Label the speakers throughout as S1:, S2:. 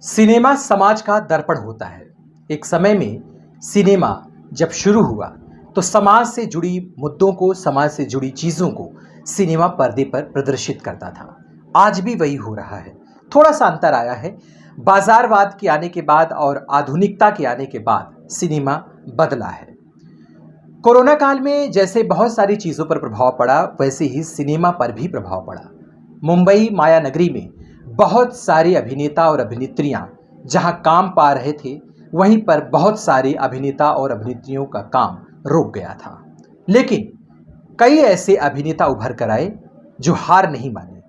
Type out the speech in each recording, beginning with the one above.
S1: Cinema समाज का दर्पण होता है। एक समय में सिनेमा जब शुरू हुआ तो समाज से जुड़ी मुद्दों को, समाज से जुड़ी चीज़ों को सिनेमा पर्दे पर प्रदर्शित करता था। आज भी वही हो रहा है। थोड़ा सा अंतर आया है। बाजारवाद के आने के बाद और आधुनिकता के आने के बाद सिनेमा बदला है। कोरोना काल में जैसे बहुत सारी चीज़ों पर प्रभाव पड़ा, वैसे ही सिनेमा पर भी प्रभाव पड़ा। मुंबई माया नगरी में बहुत सारे अभिनेता और अभिनेत्रियां जहां काम पा रहे थे, वहीं पर बहुत सारे अभिनेता और अभिनेत्रियों का काम रुक गया था। लेकिन कई ऐसे अभिनेता उभर कर आए जो हार नहीं माने।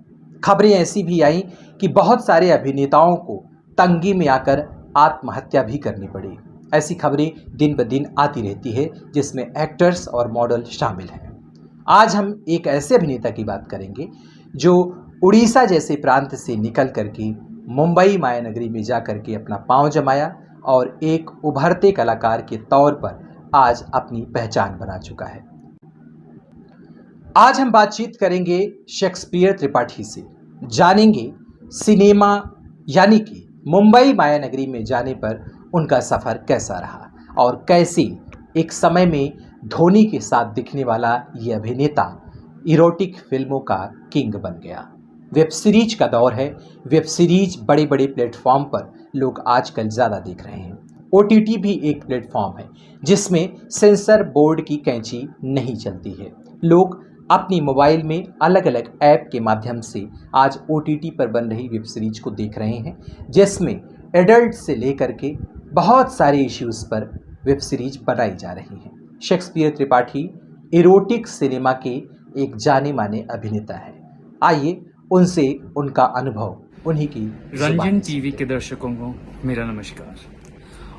S1: खबरें ऐसी भी आई कि बहुत सारे अभिनेताओं को तंगी में आकर आत्महत्या भी करनी पड़ी। ऐसी खबरें दिन ब दिन आती रहती है, जिसमें एक्टर्स और मॉडल शामिल हैं। आज हम एक ऐसे अभिनेता की बात करेंगे जो उड़ीसा जैसे प्रांत से निकल करके मुंबई माया नगरी में जा करके अपना पांव जमाया और एक उभरते कलाकार के तौर पर आज अपनी पहचान बना चुका है। आज हम बातचीत करेंगे शेक्सपियर त्रिपाठी से, जानेंगे सिनेमा यानी कि मुंबई माया नगरी में जाने पर उनका सफ़र कैसा रहा और कैसे एक समय में धोनी के साथ दिखने वाला ये अभिनेता इरोटिक फिल्मों का किंग बन गया। वेब सीरीज का दौर है। वेब सीरीज बड़े बड़े प्लेटफॉर्म पर लोग आजकल ज़्यादा देख रहे हैं। OTT भी एक प्लेटफॉर्म है जिसमें सेंसर बोर्ड की कैंची नहीं चलती है। लोग अपनी मोबाइल में अलग अलग ऐप के माध्यम से आज OTT पर बन रही वेब सीरीज को देख रहे हैं, जिसमें एडल्ट से लेकर के बहुत सारे इश्यूज़ पर वेब सीरीज बनाई जा रही हैं। शेक्सपियर त्रिपाठी इरोटिक सिनेमा के एक जाने माने अभिनेता है। आइए उनसे उनका अनुभव उन्हीं की
S2: रंजन टीवी के दर्शकों को मेरा नमस्कार।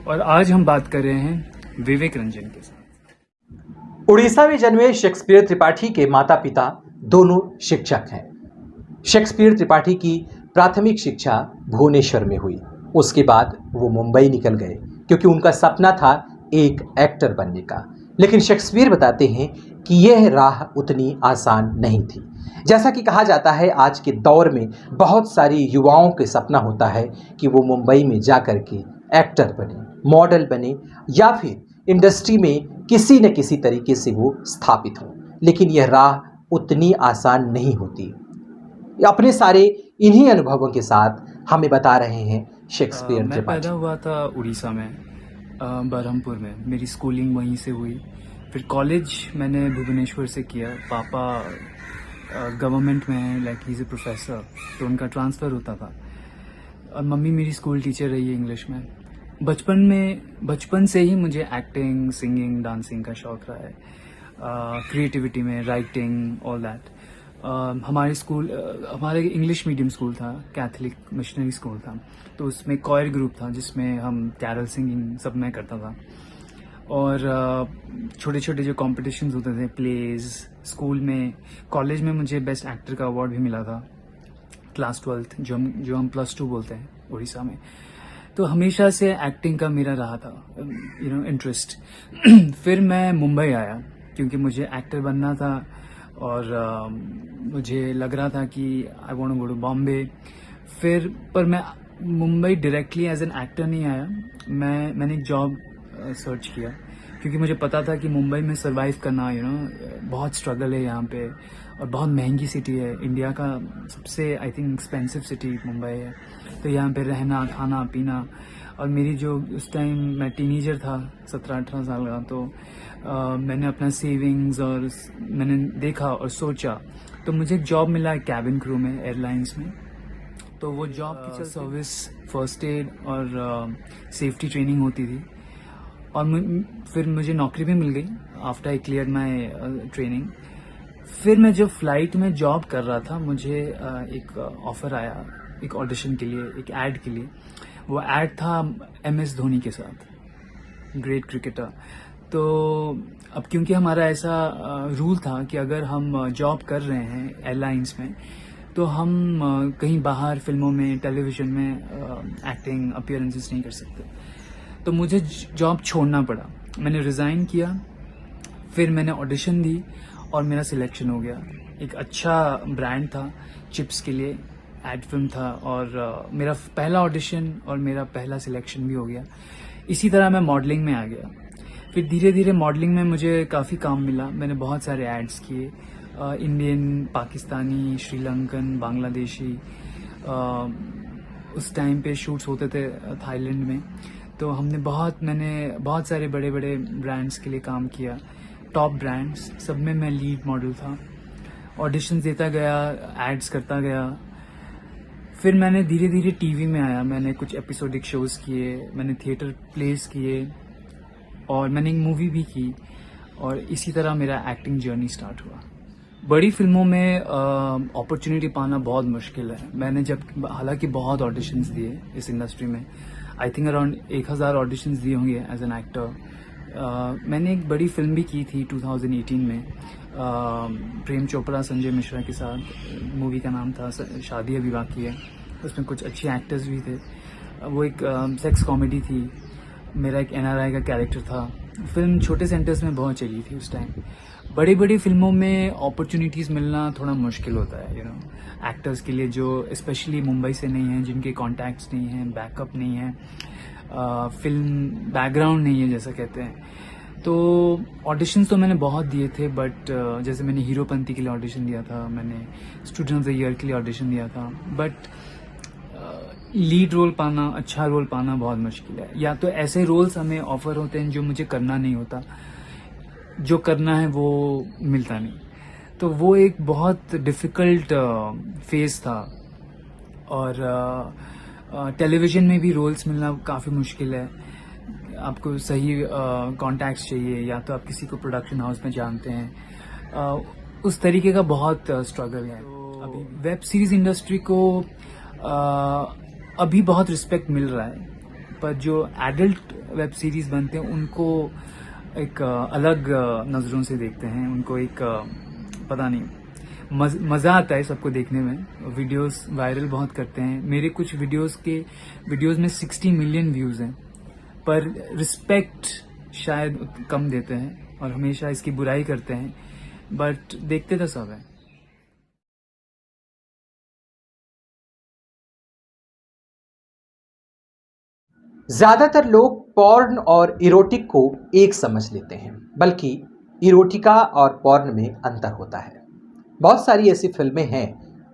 S2: और आज हम बात कर रहे हैं विवेक रंजन के साथ।
S1: उड़ीसा में जन्मे शेक्सपियर त्रिपाठी के माता पिता दोनों शिक्षक हैं। शेक्सपियर त्रिपाठी की प्राथमिक शिक्षा भुवनेश्वर में हुई। उसके बाद वो मुंबई निकल गए क्योंकि उनका सपना था एक एक्टर बनने का। लेकिन शेक्सपियर बताते हैं कि यह राह उतनी आसान नहीं थी। जैसा कि कहा जाता है, आज के दौर में बहुत सारे युवाओं के सपना होता है कि वो मुंबई में जा कर के एक्टर बने, मॉडल बने या फिर इंडस्ट्री में किसी न किसी तरीके से वो स्थापित हों। लेकिन यह राह उतनी आसान नहीं होती। अपने सारे इन्हीं अनुभवों के साथ हमें बता रहे हैं शेक्सपियर
S2: मैं
S1: त्रिपाठी।
S2: पैदा हुआ था उड़ीसा में, बरहमपुर में। मेरी स्कूलिंग वहीं से हुई। फिर कॉलेज मैंने भुवनेश्वर से किया। पापा गवर्नमेंट में है, like he is a professor, तो उनका ट्रांसफ़र होता था। और मम्मी मेरी स्कूल टीचर रही है इंग्लिश में। बचपन से ही मुझे एक्टिंग, सिंगिंग, डांसिंग का शौक रहा है। क्रिएटिविटी में, राइटिंग, ऑल दैट। हमारे इंग्लिश मीडियम स्कूल था, कैथलिक मिशनरी स्कूल था, तो उसमें कॉयर ग्रुप था जिसमें हम कैरल सिंगिंग सब मैं करता था। और छोटे छोटे जो कॉम्पिटिशन्स होते थे, प्लेज, स्कूल में, कॉलेज में मुझे बेस्ट एक्टर का अवार्ड भी मिला था, क्लास 12th, जो हम +2 बोलते हैं उड़ीसा में। तो हमेशा से एक्टिंग का मेरा रहा था इंटरेस्ट। फिर मैं मुंबई आया क्योंकि मुझे एक्टर बनना था और मुझे लग रहा था कि I want to go to Bombay. पर मैं Mumbai directly as an actor नहीं आया। मैंने एक जॉब सर्च किया क्योंकि मुझे पता था कि मुंबई में सर्वाइव करना बहुत स्ट्रगल है यहाँ पे, और बहुत महंगी सिटी है। इंडिया का सबसे I think expensive city Mumbai है। तो यहाँ पे रहना, खाना, पीना, और मेरी जो उस टाइम मैं टीनेजर था, 17-18 साल का, तो मैंने अपना सेविंग्स और मैंने देखा और सोचा, तो मुझे एक जॉब मिला कैबिन क्रू में, एयरलाइंस में। तो वो जॉब की सर्विस, फर्स्ट एड और सेफ्टी ट्रेनिंग होती थी। और फिर मुझे नौकरी भी मिल गई after I clear my training. फिर मैं जब फ्लाइट में जॉब कर रहा था, मुझे एक ऑफ़र आया एक ऑडिशन के लिए, एक ऐड के लिए। वो ऐड था MS धोनी के साथ, ग्रेट क्रिकेटर। तो अब क्योंकि हमारा ऐसा रूल था कि अगर हम जॉब कर रहे हैं एयरलाइंस में, तो हम कहीं बाहर फिल्मों में, टेलीविज़न में एक्टिंग अपीयरेंसेस नहीं कर सकते। तो मुझे जॉब छोड़ना पड़ा। मैंने रिज़ाइन किया। फिर मैंने ऑडिशन दी और मेरा सिलेक्शन हो गया। एक अच्छा ब्रांड था चिप्स के लिए, एड फिल्म था और मेरा पहला ऑडिशन और मेरा पहला सिलेक्शन भी हो गया। इसी तरह मैं मॉडलिंग में आ गया। फिर धीरे धीरे मॉडलिंग में मुझे काफ़ी काम मिला। मैंने बहुत सारे एड्स किए, इंडियन, पाकिस्तानी, श्रीलंकन, बांग्लादेशी। उस टाइम पे शूट्स होते थे थाईलैंड में, तो मैंने बहुत सारे बड़े बड़े ब्रांड्स के लिए काम किया, टॉप ब्रांड्स, सब में मैं लीड मॉडल था। ऑडिशंस देता गया, एड्स करता गया। फिर मैंने धीरे धीरे टीवी में आया, मैंने कुछ एपिसोडिक शोज़ किए, मैंने थिएटर प्लेस किए और मैंने एक मूवी भी की और इसी तरह मेरा एक्टिंग जर्नी स्टार्ट हुआ। बड़ी फिल्मों में अपॉर्चुनिटी पाना बहुत मुश्किल है। मैंने हालांकि बहुत ऑडिशंस दिए इस इंडस्ट्री में, आई थिंक अराउंड 1000 ऑडिशंस दिए होंगे एज एन एक्टर। मैंने एक बड़ी फिल्म भी की थी 2018 में, प्रेम चोपड़ा संजय मिश्रा के साथ। मूवी का नाम था शादी अभी बाकी है। उसमें कुछ अच्छे एक्टर्स भी थे। वो एक सेक्स कॉमेडी थी। मेरा एक NRI का कैरेक्टर था। फिल्म छोटे सेंटर्स में बहुत चली थी उस टाइम। बड़ी बड़ी फिल्मों में अपॉर्चुनिटीज़ मिलना थोड़ा मुश्किल होता है, एक्टर्स के लिए जो स्पेशली मुंबई से नहीं हैं, जिनके कॉन्टैक्ट्स नहीं हैं, बैकअप नहीं है, फिल्म बैकग्राउंड नहीं है जैसा कहते हैं। तो ऑडिशंस तो मैंने बहुत दिए थे, बट जैसे मैंने हीरोपंती के लिए ऑडिशन दिया था, मैंने स्टूडेंट ऑफ द ईयर के लिए ऑडिशन दिया था, बट लीड रोल पाना, अच्छा रोल पाना बहुत मुश्किल है। या तो ऐसे रोल्स हमें ऑफर होते हैं जो मुझे करना नहीं होता, जो करना है वो मिलता नहीं। तो वो एक बहुत डिफ़िकल्ट फेज़ था। और टेलीविज़न में भी रोल्स मिलना काफ़ी मुश्किल है। आपको सही कॉन्टैक्ट्स चाहिए, या तो आप किसी को प्रोडक्शन हाउस में जानते हैं। उस तरीके का बहुत स्ट्रगल है। अभी वेब सीरीज़ इंडस्ट्री को अभी बहुत रिस्पेक्ट मिल रहा है, पर जो एडल्ट वेब सीरीज़ बनते हैं उनको एक अलग नज़रों से देखते हैं। उनको एक पता नहीं, मज़ा आता है सबको देखने में। वीडियोस वायरल बहुत करते हैं। मेरे कुछ वीडियोस में 60 मिलियन व्यूज़ हैं, पर रिस्पेक्ट शायद कम देते हैं और हमेशा इसकी बुराई करते हैं, बट देखते तो सब है।
S1: ज्यादातर लोग पॉर्न और इरोटिक को एक समझ लेते हैं, बल्कि इरोटिका और पॉर्न में अंतर होता है। बहुत सारी ऐसी फिल्में हैं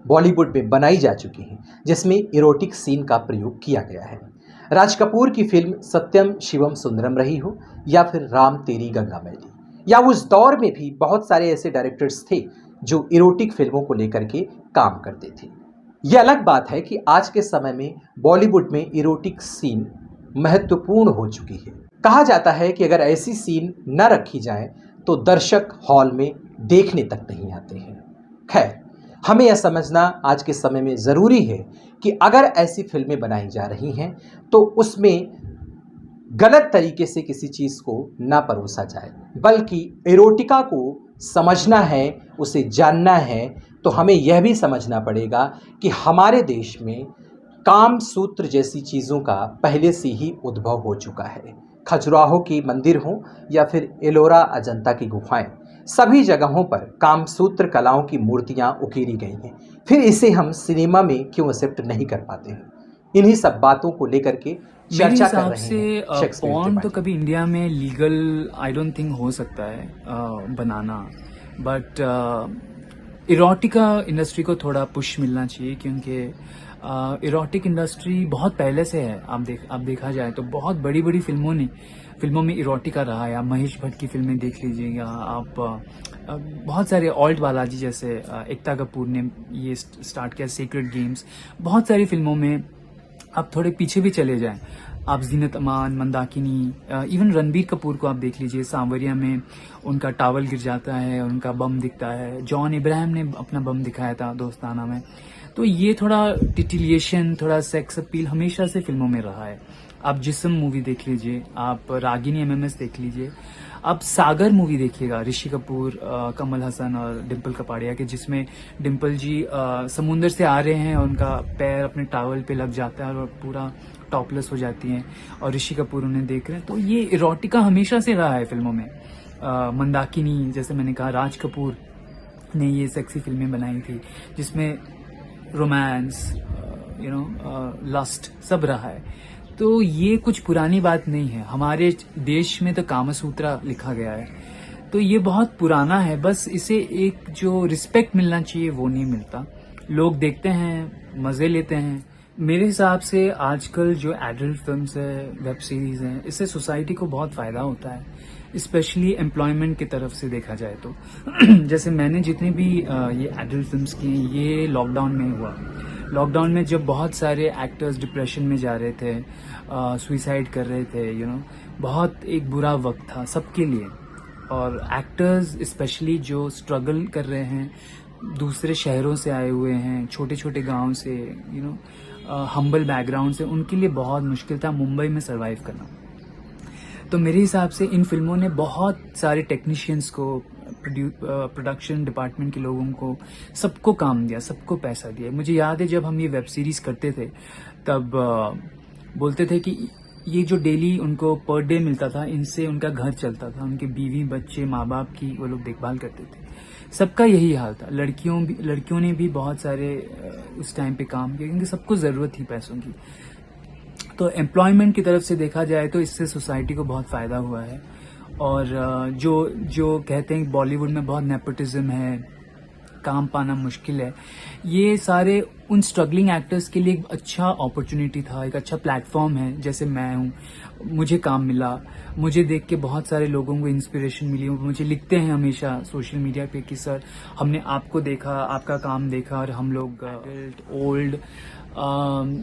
S1: बॉलीवुड में बनाई जा चुकी हैं जिसमें इरोटिक सीन का प्रयोग किया गया है। राज कपूर की फिल्म सत्यम शिवम सुंदरम रही हो, या फिर राम तेरी गंगा मैली, या उस दौर में भी बहुत सारे ऐसे डायरेक्टर्स थे जो इरोटिक फिल्मों को लेकर के काम करते थे। यह अलग बात है कि आज के समय में बॉलीवुड में इरोटिक सीन महत्वपूर्ण हो चुकी है। कहा जाता है कि अगर ऐसी सीन न रखी जाए तो दर्शक हॉल में देखने तक नहीं आते हैं। खैर, हमें यह समझना आज के समय में ज़रूरी है कि अगर ऐसी फिल्में बनाई जा रही हैं तो उसमें गलत तरीके से किसी चीज़ को ना परोसा जाए, बल्कि एरोटिका को समझना है, उसे जानना है। तो हमें यह भी समझना पड़ेगा कि हमारे देश में काम सूत्र जैसी चीज़ों का पहले से ही उद्भव हो चुका है। खजुराहो की मंदिर हो या फिर एलोरा अजंता की गुफाएं, सभी जगहों पर कामसूत्र कलाओं की मूर्तियां उकेरी गई हैं। फिर इसे हम सिनेमा में क्यों एक्सेप्ट नहीं कर पाते हैं? इन्हीं सब बातों को लेकर के
S2: मेरे
S1: चर्चा कर
S2: हिसाब
S1: रहे
S2: से
S1: हैं शेक्सपियर के
S2: पॉर्न तो
S1: बारे में।
S2: कभी इंडिया में लीगल आई डोंट थिंक हो सकता है बनाना, बट इरोटिका इंडस्ट्री को थोड़ा पुश मिलना चाहिए, क्योंकि इरोटिक इंडस्ट्री बहुत पहले से है। आप देखा जाए तो बहुत बड़ी बड़ी फिल्मों में इरोटिका रहा है। आप महेश भट्ट की फिल्में देख लीजिएगा, आप बहुत सारे ऑल्ट बालाजी जैसे एकता कपूर ने ये स्टार्ट किया, सीक्रेट गेम्स, बहुत सारी फिल्मों में। आप थोड़े पीछे भी चले जाएं, आप जीनत अमान, मंदाकिनी, इवन रणबीर कपूर को आप देख लीजिए, सांवरिया में उनका टावल गिर जाता है, उनका बम दिखता है। जॉन इब्राहिम ने अपना बम दिखाया था दोस्ताना में। तो ये थोड़ा टिटिलिएशन, थोड़ा सेक्स अपील हमेशा से फिल्मों में रहा है। आप जिस्म मूवी देख लीजिए, आप रागिनी MMS देख लीजिए, आप सागर मूवी देखिएगा, ऋषि कपूर, कमल हसन और डिम्पल कपाड़िया के, जिसमें डिम्पल जी समुंदर से आ रहे हैं और उनका पैर अपने टावल पे लग जाता है और पूरा टॉपलेस हो जाती हैं और ऋषि कपूर उन्हें देख रहे हैं। तो ये इरोटिका हमेशा से रहा है फिल्मों में। मंदाकिनी, जैसे मैंने कहा, राज कपूर ने ये सेक्सी फिल्में बनाई थी जिसमें रोमांस, लस्ट सब रहा है। तो ये कुछ पुरानी बात नहीं है। हमारे देश में तो कामसूत्र लिखा गया है, तो ये बहुत पुराना है। बस इसे एक जो रिस्पेक्ट मिलना चाहिए वो नहीं मिलता। लोग देखते हैं, मजे लेते हैं। मेरे हिसाब से आजकल जो एडल्ट फिल्म्स है, वेब सीरीज हैं, इससे सोसाइटी को बहुत फायदा होता है, स्पेशली एम्प्लॉयमेंट की तरफ से देखा जाए तो। जैसे मैंने जितनी भी ये एडल्ट फिल्म्स की, ये लॉकडाउन में हुआ। लॉकडाउन में जब बहुत सारे एक्टर्स डिप्रेशन में जा रहे थे, सुइसाइड कर रहे थे, बहुत एक बुरा वक्त था सबके लिए। और एक्टर्स स्पेशली जो स्ट्रगल कर रहे हैं, दूसरे शहरों से आए हुए हैं, छोटे छोटे गांव से, हम्बल बैकग्राउंड से, उनके लिए बहुत मुश्किल था मुंबई में सरवाइव करना। तो मेरे हिसाब से इन फिल्मों ने बहुत सारे टेक्नीशियंस को, प्रोडक्शन डिपार्टमेंट के लोगों को, सबको काम दिया, सबको पैसा दिया। मुझे याद है जब हम ये वेब सीरीज करते थे तब बोलते थे कि ये जो डेली उनको पर डे मिलता था, इनसे उनका घर चलता था, उनके बीवी बच्चे माँ बाप की वो लोग देखभाल करते थे। सबका यही हाल था। लड़कियों ने भी बहुत सारे उस टाइम पे काम किया, क्योंकि सबको जरूरत थी पैसों की। तो एम्प्लॉयमेंट की तरफ से देखा जाए तो इससे सोसाइटी को बहुत फायदा हुआ है। और जो कहते हैं बॉलीवुड में बहुत नेपोटिज्म है, काम पाना मुश्किल है, ये सारे उन स्ट्रगलिंग एक्टर्स के लिए एक अच्छा अपॉर्चुनिटी था, एक अच्छा प्लेटफॉर्म है। जैसे मैं हूँ, मुझे काम मिला, मुझे देख के बहुत सारे लोगों को इंस्पिरेशन मिली। मुझे लिखते हैं हमेशा सोशल मीडिया पे कि सर हमने आपको देखा, आपका काम देखा, और हम लोग ओल्ड,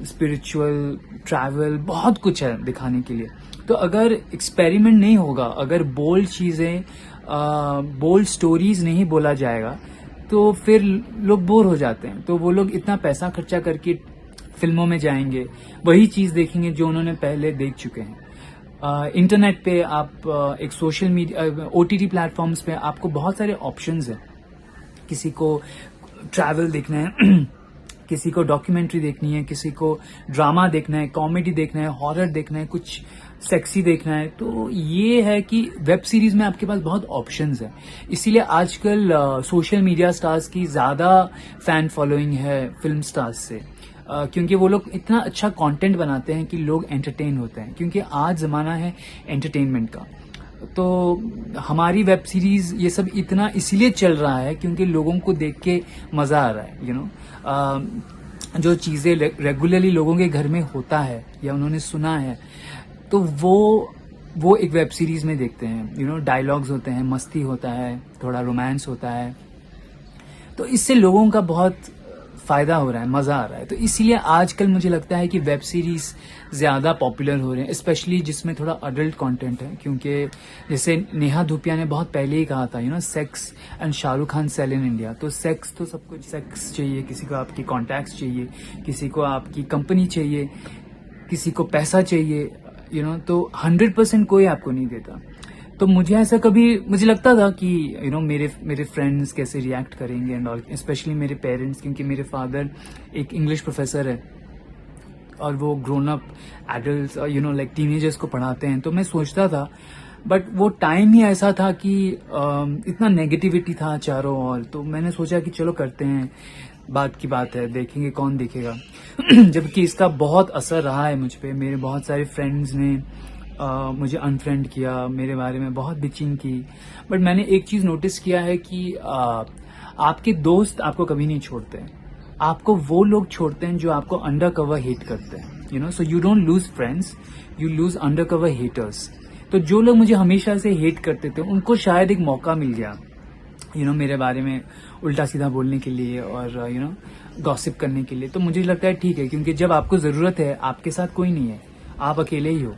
S2: स्पिरिचुअल, ट्रैवल, बहुत कुछ है दिखाने के लिए। तो अगर एक्सपेरिमेंट नहीं होगा, अगर बोल्ड चीजें, बोल्ड स्टोरीज नहीं बोला जाएगा, तो फिर लोग बोर हो जाते हैं। तो वो लोग इतना पैसा खर्चा करके फिल्मों में जाएंगे, वही चीज देखेंगे जो उन्होंने पहले देख चुके हैं। इंटरनेट पे आप एक सोशल मीडिया, OTT प्लेटफॉर्म्स पे आपको बहुत सारे ऑप्शंस हैं। किसी को ट्रैवल देखना है, किसी को डॉक्यूमेंट्री देखनी है, किसी को ड्रामा देखना है, कॉमेडी देखना है, हॉरर देखना है, कुछ सेक्सी देखना है। तो ये है कि वेब सीरीज में आपके पास बहुत ऑप्शंस है। इसीलिए आजकल सोशल मीडिया स्टार्स की ज्यादा फैन फॉलोइंग है फिल्म स्टार्स से, क्योंकि वो लोग इतना अच्छा कंटेंट बनाते हैं कि लोग एंटरटेन होते हैं, क्योंकि आज जमाना है एंटरटेनमेंट का। तो हमारी वेब सीरीज ये सब इतना इसीलिए चल रहा है क्योंकि लोगों को देख के मजा आ रहा है। जो चीजें रेगुलरली लोगों के घर में होता है या उन्होंने सुना है, तो वो एक वेब सीरीज में देखते हैं। डायलॉग्स होते हैं, मस्ती होता है, थोड़ा रोमांस होता है, तो इससे लोगों का बहुत फायदा हो रहा है, मजा आ रहा है। तो इसीलिए आजकल मुझे लगता है कि वेब सीरीज ज्यादा पॉपुलर हो रहे हैं, स्पेशली जिसमें थोड़ा अडल्ट कंटेंट है। क्योंकि जैसे नेहा धूपिया ने बहुत पहले ही कहा था, sex and Shahrukh Khan sell in India. तो सेक्स तो सब कुछ, सेक्स चाहिए, किसी को आपकी कॉन्टैक्ट्स चाहिए, किसी को आपकी कंपनी चाहिए, किसी को पैसा चाहिए, तो 100% कोई आपको नहीं देता। तो मुझे लगता था कि मेरे फ्रेंड्स कैसे रिएक्ट करेंगे एंड ऑल, स्पेशली मेरे पेरेंट्स, क्योंकि मेरे फादर एक इंग्लिश प्रोफेसर है और वो grown up adults, like teenagers को पढ़ाते हैं। तो मैं सोचता था, बट वो टाइम ही ऐसा था कि इतना नेगेटिविटी था चारों ओर। तो मैंने सोचा कि चलो करते हैं, बात की बात है, देखेंगे कौन देखेगा। जबकि इसका बहुत असर रहा है मुझ पे। मेरे बहुत सारे फ्रेंड्स ने मुझे अनफ्रेंड किया, मेरे बारे में बहुत बिचिंग की। बट मैंने एक चीज नोटिस किया है कि आपके दोस्त आपको कभी नहीं छोड़ते हैं, आपको वो लोग छोड़ते हैं जो आपको अंडर कवर हेट करते हैं। So you don't lose friends, you lose under cover haters. तो जो लोग मुझे हमेशा से हेट करते थे, उनको शायद एक मौका मिल गया मेरे बारे में उल्टा सीधा बोलने के लिए और गॉसिप करने के लिए। तो मुझे लगता है ठीक है, क्योंकि जब आपको जरूरत है, आपके साथ कोई नहीं है, आप अकेले ही हो।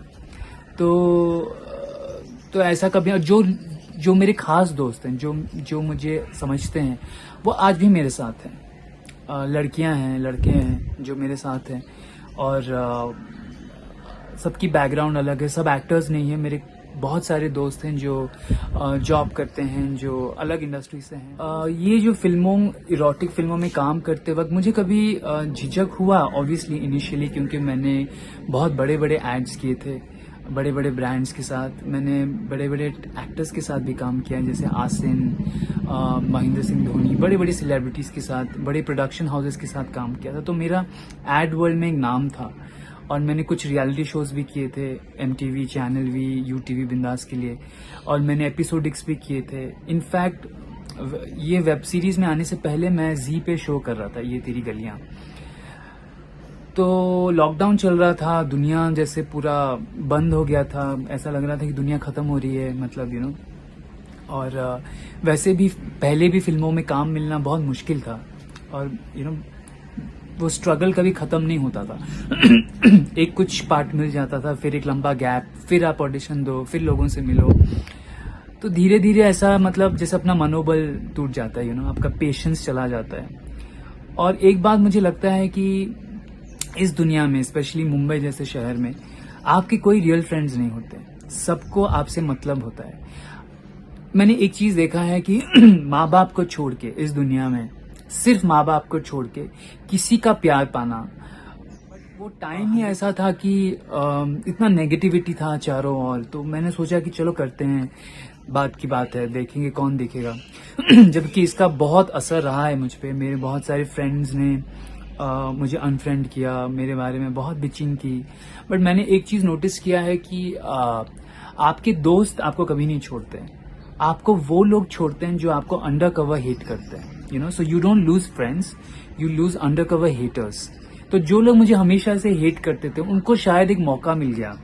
S2: तो ऐसा कभी, जो मेरे खास दोस्त हैं, जो मुझे समझते हैं, वो आज भी मेरे साथ हैं। लड़कियां हैं, लड़के हैं जो मेरे साथ हैं, और सबकी बैकग्राउंड अलग है, सब एक्टर्स नहीं है। मेरे बहुत सारे दोस्त हैं जो जॉब करते हैं, जो अलग इंडस्ट्री से हैं। ये जो इरोटिक फिल्मों में काम करते वक्त मुझे कभी झिझक हुआ, ऑब्वियसली इनिशियली, क्योंकि मैंने बहुत बड़े बड़े एड्स किए थे। बड़े बड़े ब्रांड्स के साथ, मैंने बड़े बड़े एक्टर्स के साथ भी काम किया है, जैसे आसिन, महेंद्र सिंह धोनी, बड़े बड़े सेलिब्रिटीज़ के साथ, बड़े प्रोडक्शन हाउसेस के साथ काम किया था। तो मेरा एड वर्ल्ड में एक नाम था। और मैंने कुछ रियलिटी शोज़ भी किए थे, MTV, चैनल वी, UTV बिंदास के लिए, और मैंने एपिसोडिक्स भी किए थे। इनफैक्ट ये वेब सीरीज़ में आने से पहले मैं जी पे शो कर रहा था, ये तेरी गलियाँ। तो लॉकडाउन चल रहा था, दुनिया जैसे पूरा बंद हो गया था, ऐसा लग रहा था कि दुनिया ख़त्म हो रही है, मतलब और वैसे भी पहले भी फिल्मों में काम मिलना बहुत मुश्किल था, और वो स्ट्रगल कभी ख़त्म नहीं होता था। एक कुछ पार्ट मिल जाता था, फिर एक लंबा गैप, फिर आप ऑडिशन दो, फिर लोगों से मिलो। तो धीरे धीरे ऐसा मतलब जैसे अपना मनोबल टूट जाता है, आपका पेशेंस चला जाता है। और एक बात मुझे लगता है कि इस दुनिया में, स्पेशली मुंबई जैसे शहर में, आपके कोई रियल फ्रेंड्स नहीं होते, सबको आपसे मतलब होता है। मैंने एक चीज़ देखा है कि माँ बाप को छोड़ के इस दुनिया में, सिर्फ माँ बाप को छोड़ के किसी का प्यार पाना, वो टाइम ही ऐसा था कि इतना नेगेटिविटी था चारों ओर। तो मैंने सोचा कि चलो करते हैं, बात की बात है, देखेंगे कौन देखेगा। जबकि इसका बहुत असर रहा है मुझ पे। मेरे बहुत सारे फ्रेंड्स ने मुझे अनफ्रेंड किया, मेरे बारे में बहुत बिचिंग की। बट मैंने एक चीज़ नोटिस किया है कि आपके दोस्त आपको कभी नहीं छोड़ते, आपको वो लोग छोड़ते हैं जो आपको अंडर कवर हेट करते हैं। So you don't lose friends, you lose under cover haters. तो जो लोग मुझे हमेशा से हेट करते थे, उनको शायद एक मौका मिल गया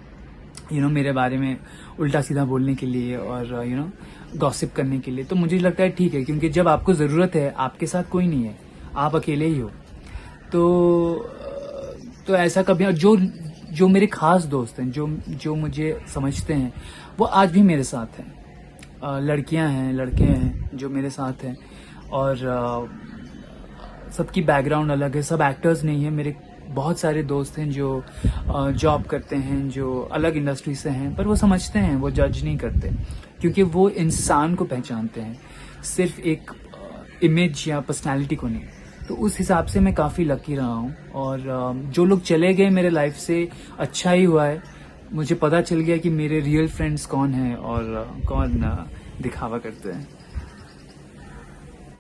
S2: मेरे बारे में उल्टा सीधा बोलने के लिए और गॉसिप करने के लिए। तो मुझे लगता है ठीक है, क्योंकि जब आपको ज़रूरत है, आपके साथ कोई नहीं है, आप अकेले ही हो। तो ऐसा कभी, जो मेरे खास दोस्त हैं, जो मुझे समझते हैं, वो आज भी मेरे साथ हैं। लड़कियां हैं, लड़के हैं जो मेरे साथ हैं, और सबकी बैकग्राउंड अलग है, सब एक्टर्स नहीं है। मेरे बहुत सारे दोस्त हैं जो जॉब करते हैं, जो अलग इंडस्ट्री से हैं, पर वो समझते हैं, वो जज नहीं करते, क्योंकि वो इंसान को पहचानते हैं, सिर्फ एक इमेज या पर्सनालिटी को नहीं। तो उस हिसाब से मैं काफ़ी लकी रहा हूँ। और जो लोग चले गए मेरे लाइफ से, अच्छा ही हुआ है। मुझे पता चल गया कि मेरे रियल फ्रेंड्स कौन हैं और कौन दिखावा करते हैं।